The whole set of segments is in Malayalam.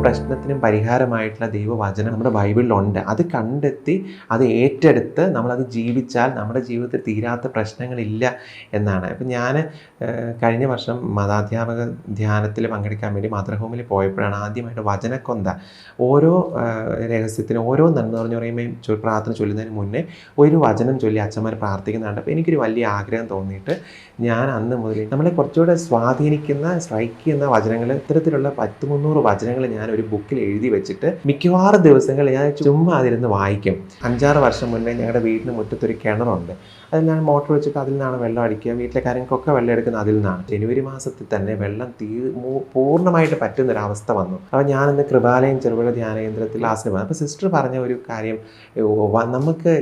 പ്രശ്നത്തിനും പരിഹാരമായിട്ടുള്ള ദൈവവചനം നമ്മുടെ ബൈബിളിലുണ്ട്. അത് കണ്ടെത്തി അത് ഏറ്റെടുത്ത് നമ്മളത് ജീവിച്ചാൽ നമ്മുടെ ജീവിതത്തിൽ തീരാത്ത പ്രശ്നങ്ങളില്ല എന്നാണ്. അപ്പം ഞാൻ കഴിഞ്ഞ വർഷം മതാധ്യാപക ധ്യാനത്തിൽ പങ്കെടുക്കാൻ വേണ്ടി മാതൃഭൂമിയിൽ പോയപ്പോഴാണ് ആദ്യമായിട്ട് വചനക്കൊന്ത ഓരോ രഹസ്യത്തിനും ഓരോ നന്മ പറഞ്ഞു പറയുമ്പോൾ പ്രാർത്ഥന ചൊല്ലുന്നതിന് മുന്നേ ഒരു വചനം ചൊല്ലി അച്ഛന്മാർ പ്രാർത്ഥിക്കുന്നുണ്ട്. അപ്പോൾ എനിക്കൊരു വലിയ ആഗ്രഹം തോന്നിയിട്ട് ഞാൻ അന്ന് മുതൽ നമ്മളെ കുറച്ചുകൂടെ സ്വാധീനിക്കുന്ന സ്ട്രൈക്ക് ചെയ്യുന്ന വചനങ്ങൾ ഇത്തരത്തിലുള്ള 100-300 വചനങ്ങൾ ഞാൻ ഒരു ബുക്കിൽ എഴുതി വെച്ചിട്ട് മിക്കവാറും ദിവസങ്ങൾ ഞാൻ ചുമ്മാ അതിരുന്ന് വായിക്കും. 5-6 വർഷം മുന്നേ ഞങ്ങളുടെ വീടിന് മുറ്റത്തൊരു കിണറുണ്ട്. അതിൽ ഞാൻ മോട്ടർ വെച്ചിട്ട് അതിൽ നിന്നാണ് വെള്ളം അടിക്കുക. വീട്ടിലെ കാര്യങ്ങൾക്കൊക്കെ വെള്ളം എടുക്കുന്നത് അതിൽ നിന്നാണ്. ജനുവരി മാസത്തിൽ തന്നെ വെള്ളം പൂർണ്ണമായിട്ട് പറ്റുന്നൊരവസ്ഥ വന്നു. അപ്പോൾ ഞാനിന്ന് കൃപാലയം ചെറുപുഴ ധ്യാന കേന്ദ്രത്തിൽ ക്ലാസ്സിന് പോയി. അപ്പോൾ സിസ്റ്റർ പറഞ്ഞ ഒരു കാര്യം, നമുക്ക്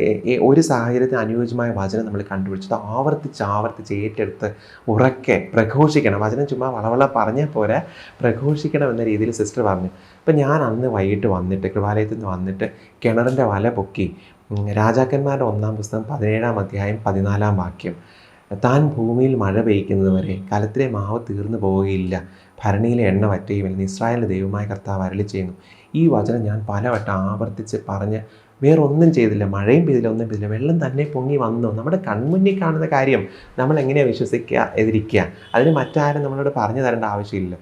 ഒരു സാഹചര്യത്തിന് അനുയോജ്യമായ വചനം നമ്മൾ കണ്ടുപിടിച്ചത് ആവർത്തിച്ച് ഏറ്റെടുത്ത് ഉറക്കെ പ്രഘോഷിക്കണം. വചനം ചുമ്മാ വളവള പറഞ്ഞാൽ പോരാ, പ്രഘോഷിക്കണം എന്ന രീതിയിൽ സിസ്റ്റർ പറഞ്ഞു. അപ്പം ഞാൻ അന്ന് വൈകിട്ട് വന്നിട്ട് കൃപാലയത്തിൽ നിന്ന് വന്നിട്ട് കിണറിൻ്റെ വല പൊക്കി രാജാക്കന്മാരുടെ 1-ാം പുസ്തകം 17-ാം അധ്യായം 14-ാം വാക്യം, താൻ ഭൂമിയിൽ മഴ പെയ്യ്ക്കുന്നത് വരെ കലത്തിലെ മാവ് തീർന്നു പോവുകയില്ല, ഭരണിയിലെ എണ്ണ വറ്റുകയുമില്ല, ഇസ്രായേലിൻ്റെ ദൈവമായ കർത്താവ് അരുളി ചെയ്യുന്നു. ഈ വചനം ഞാൻ പലവട്ടം ആവർത്തിച്ച് പറഞ്ഞ് വേറൊന്നും ചെയ്തില്ല. മഴയും പെയ്തില്ല, ഒന്നും പെയ്തില്ല, വെള്ളം തന്നെ പൊങ്ങി വന്നു. നമ്മുടെ കൺമുന്നിൽ കാണുന്ന കാര്യം നമ്മൾ എങ്ങനെയാണ് വിശ്വസിക്കുക എതിരിക്കുക? അതിന് മറ്റാരും നമ്മളോട് പറഞ്ഞു തരേണ്ട ആവശ്യമില്ല.